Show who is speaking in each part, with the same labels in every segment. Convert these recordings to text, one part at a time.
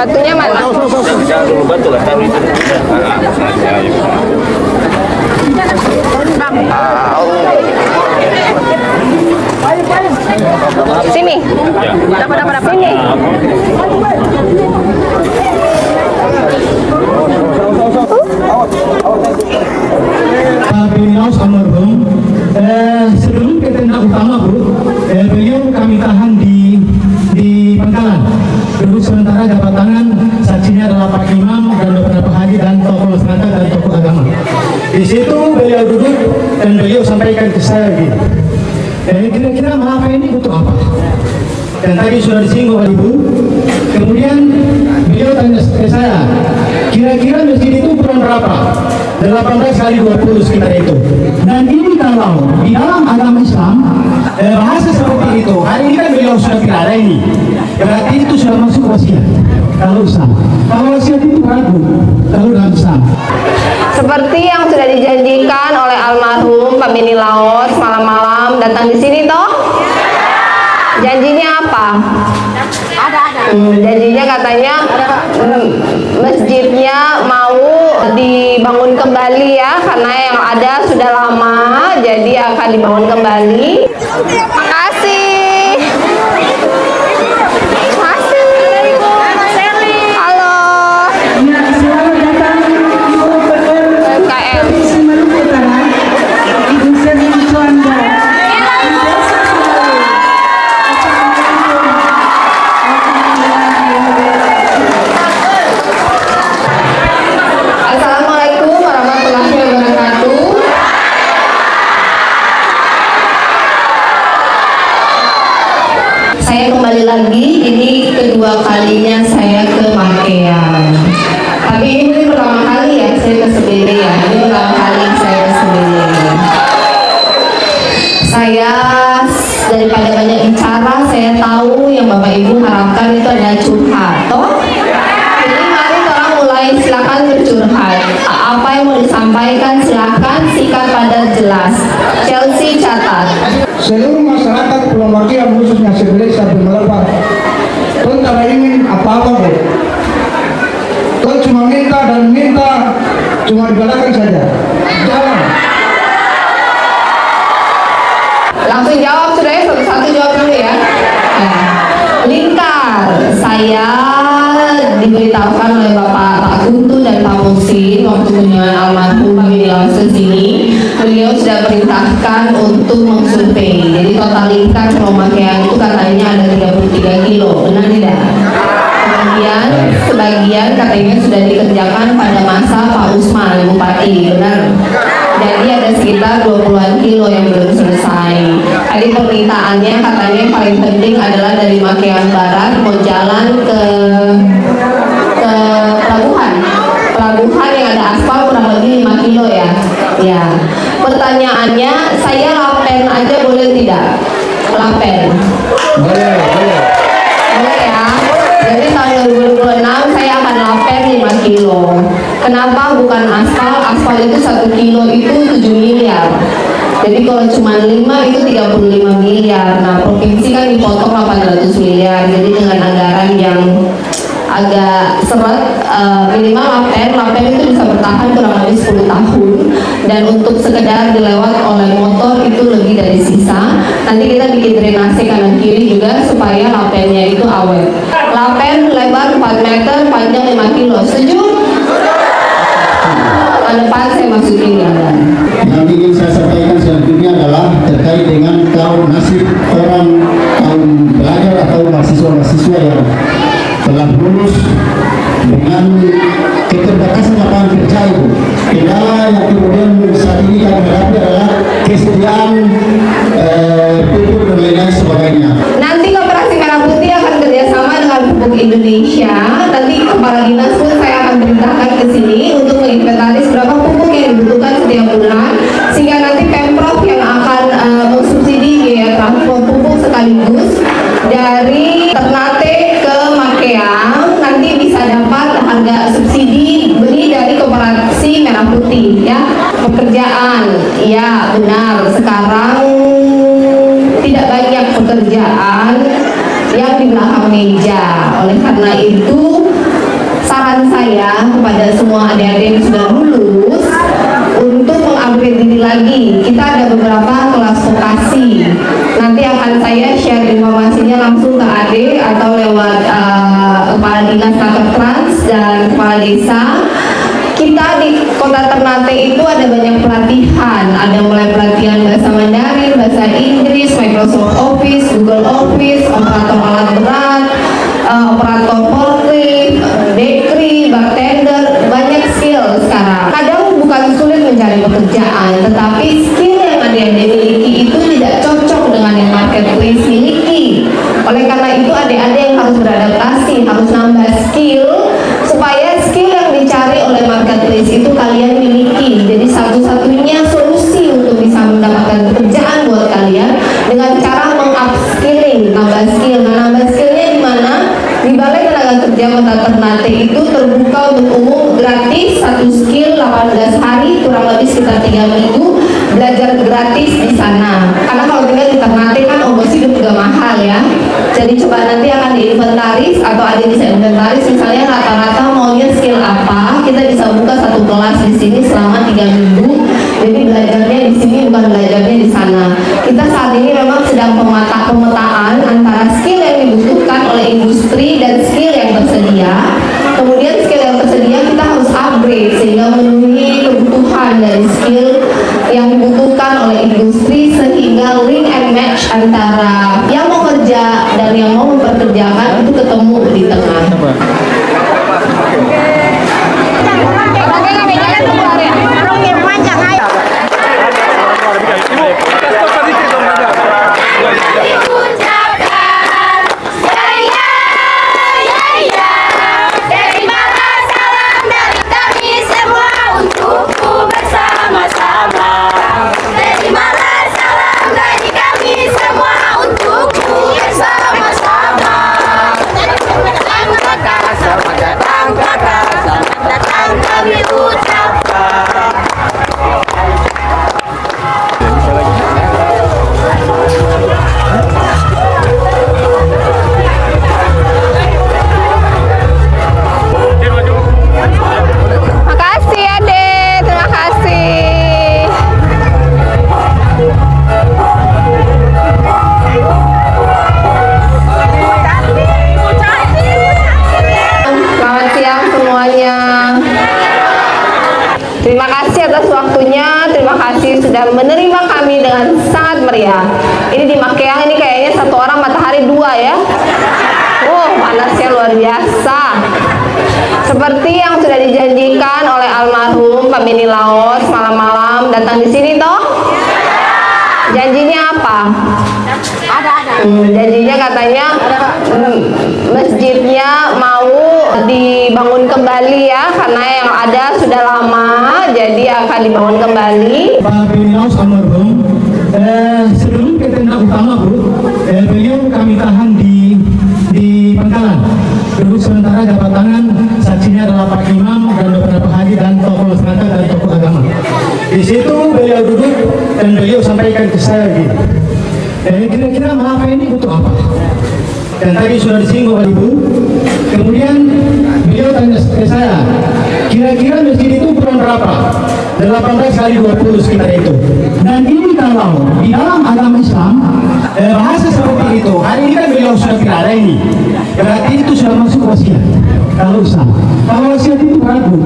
Speaker 1: Batunya mana?
Speaker 2: Jangan dulu batu lah, taruh itu.
Speaker 1: Sini. Dapat. Sini.
Speaker 3: Binaus almarhum, sebelum ke tenda utama Bu, beliau kami tahan di Pangkalan. Duduk sementara dapat tangan, saksinya adalah Pak Imam dan beberapa haji dan tokoh masyarakat dan tokoh agama. Di situ beliau duduk dan beliau sampaikan ke saya gini, kira-kira maaf ini butuh apa? Dan tadi sudah disinggung oleh Ibu. Kemudian beliau tanya ke saya, kira-kira masjid itu ukuran berapa? 18 kali 20 sekitar itu. Dan ini kalau di dalam agama Islam bahasa seperti itu, hari ini kan beliau sudah tidak ada ini. Berarti itu sudah masuk wasiat. Kalau Islam, kalau wasiat itu ragu. Kalau dalam Islam.
Speaker 1: Seperti yang sudah dijanjikan oleh almarhum Pak Beni Laos malam-malam datang di sini toh. Janjinya apa? Janjinya katanya masjidnya mau dibangun kembali ya, karena yang ada sudah lama, jadi akan dibangun kembali. Makasih. Halo. KM. Assalamualaikum warahmatullahi wabarakatuh. Saya kembali lagi, ini kedua kalinya saya ke Makean. Tapi ini pertama kali ya saya ke Sebele ya. Ini pertama kali saya ke Sebele. Saya daripada banyak bicara, saya tahu yang Bapak Ibu harapkan itu adalah curhat, toh? Jadi mari orang mulai, silakan bercurhat. Apa yang mau disampaikan silakan, sikat padat jelas. Chelsea catat.
Speaker 4: Seluruh masyarakat Pulau Makian khususnya Sebele sampai Melepas, Tuan tidak ingin apa-apa Bu. Tuan cuma minta dan minta, cuma di belakang saja. Jangan.
Speaker 1: Langsung jawab sudah ya, satu-satu jawab dulu ya. Nah, lingkar, saya diberitahukan oleh Pak Guntu dan Pak Musin waktu kunjungan almarhum Pak Beni Laos ke sini, beliau sudah perintahkan untuk mengsurvei. Jadi total lingkar Pulau Makean itu katanya ada 33 kilo, benar tidak? Kemudian sebagian katanya sudah dikerjakan pada masa Pak Usman Bupati, benar? Jadi ada sekitar 20-an kilo yang belum selesai. Tadi permintaannya katanya yang paling penting adalah dari Makean Barat mau jalan ke pelabuhan yang ada aspal kurang lebih 5 kilo ya. Ya. Pertanyaannya, saya lapen aja boleh tidak? Lapen.
Speaker 4: Boleh.
Speaker 1: Boleh ya. Jadi tahun 2026 saya akan lapen 5 kilo. Kenapa bukan aspal? Aspal itu 1 kilo itu 7 miliar. Jadi kalau cuma 5 itu 35 miliar. Nah, provinsi kan dipotong 800 miliar. Jadi dengan anggaran yang agak seret, minimal lapen itu bisa bertahan kurang lebih 10 tahun, dan untuk sekedar dilewat oleh motor itu lebih dari sisa. Nanti kita bikin drainase kanan kiri juga supaya lapennya itu awet. Lapen lebar 4 meter, panjang 5 kilo. Setuju? Tahun depan saya masukin ya.
Speaker 3: Yang ingin saya sampaikan selanjutnya adalah terkait dengan nasib orang kaum pelajar atau mahasiswa-mahasiswa yang telah lulus dengan keterbatasan lapangan kerja Ibu. Kendala yang kemudian saat ini kami hadapi adalah kesediaan pupuk dan lain-lain sebagainya.
Speaker 1: Nanti Koperasi Merah Putih akan kerjasama dengan Pupuk Indonesia. Nanti kepala dinas pun saya akan perintahkan ke sini untuk menginventaris berapa pupuk yang dibutuhkan setiap bulan, sehingga nanti Pemprov yang akan mensubsidi biaya transport pupuk sekaligus dari Ternate ke Makean. Nanti bisa dapat harga subsidi beli dari Koperasi Merah Putih ya. Pekerjaan, ya benar, sekarang tidak banyak pekerjaan yang di belakang meja. Oleh karena itu saran saya kepada semua adik-adik yang sudah lulus untuk mengupgrade diri lagi. Kita ada beberapa kelas vokasi. Nanti akan saya share informasinya langsung ke adik atau lewat kepala dinas Kakak Trans dan kepala desa. Kita di Kota Ternate itu ada banyak pelatihan, ada mulai pelatihan bahasa Mandarin, bahasa Inggris, Microsoft Office, Google Office, operator alat berat, operator forklift, bakery, bartender, banyak skill sekarang. Kadang bukan sulit mencari pekerjaan, tetapi skill yang adik-adik miliki itu tidak cocok dengan yang marketplace miliki. Oleh karena itu adik-adik yang harus beradaptasi, harus nambah skill supaya skill yang dicari oleh marketplace itu kalian miliki. Jadi satu-satunya solusi untuk bisa mendapatkan pekerjaan buat kalian dengan cara meng-upskilling, nambah skill. Nah, nambah skillnya di mana? Di Balai Tenaga Kerja Kota Ternate itu terbuka untuk umum, gratis, satu skill 18 hari, kurang lebih sekitar 3 minggu, belajar gratis di sana. Karena kalau tinggal di Ternate kan ongkos hidup juga mahal ya. Jadi coba nanti akan diinventaris atau ada bisa inventaris, misalnya rata-rata maunya skill apa, kita bisa buka satu kelas di sini selama 3 minggu. Jadi belajarnya di sini bukan belajarnya di sana. Kita saat ini memang sedang pemetaan antara skill yang dibutuhkan oleh industri dan skill yang tersedia. Kemudian skill yang tersedia kita harus upgrade sehingga memenuhi kebutuhan dari skill yang dibutuhkan oleh industri, sehingga link and match antara yang mau kerja dan yang mau memperkerjakan itu ketemu di tengah. Terima kasih atas waktunya, terima kasih sudah menerima kami dengan sangat meriah. Ini di Makeang ini kayaknya satu orang matahari 2 ya. Panasnya luar biasa. Seperti yang sudah dijanjikan oleh almarhum Pak Beni Laos malam-malam datang di sini toh. Janjinya apa? Janjinya katanya masjidnya mau dibangun kembali ya, karena yang ada sudah lama, jadi akan dibangun kembali.
Speaker 3: Pak Beni Laos almarhum, sebelum ke tenda utama Bu, beliau kami tahan di Pangkalan. Dulu sementara dapat tangan, saksinya adalah Pak Imam dan beberapa haji dan tokoh masyarakat dan tokoh agama. Di situ beliau duduk dan beliau sampaikan ke saya gini, kira-kira maaf ini untuk apa? Dan tadi sudah disinggung oleh Ibu. Kemudian beliau tanya ke saya, kira-kira masjid itu ukuran berapa? 18 kali 20 sekitar itu. Dan ini kalau di dalam agama Islam bahasa seperti itu, hari ini kan beliau sudah tidak ada ini, berarti itu sudah masuk wasiat. Kalau Islam, kalau wasiat itu ragu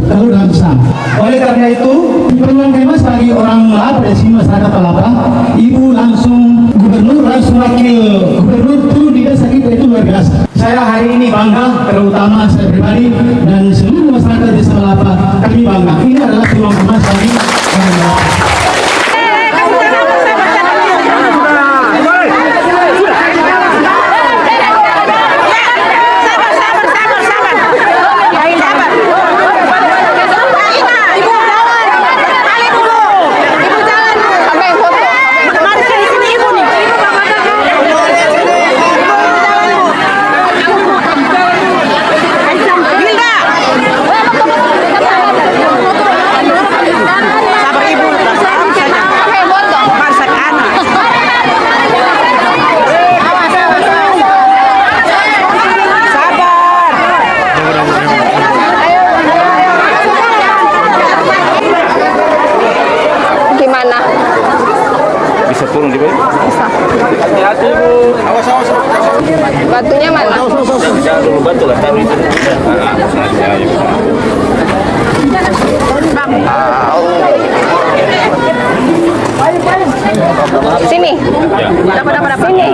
Speaker 3: kalau dalam Islam. Oleh karena itu perluan kemas bagi orang Melapa dari sini, masyarakat Melapa, Ibu langsung gubernur, langsung wakil gubernur turun di desa kita, itu luar biasa. Saya hari ini bangga, terutama saya pribadi dan seluruh masyarakat desa Melapa, kami bangga. Ini adalah peluang kemas bagi orang Melapa.
Speaker 2: turun di bawah. Hati-hati bu. Awas awas.
Speaker 1: Batunya mana?
Speaker 2: Jangan dulu batu lah, taruh itu.
Speaker 1: Sini.
Speaker 2: Ya.
Speaker 1: Dapat sini.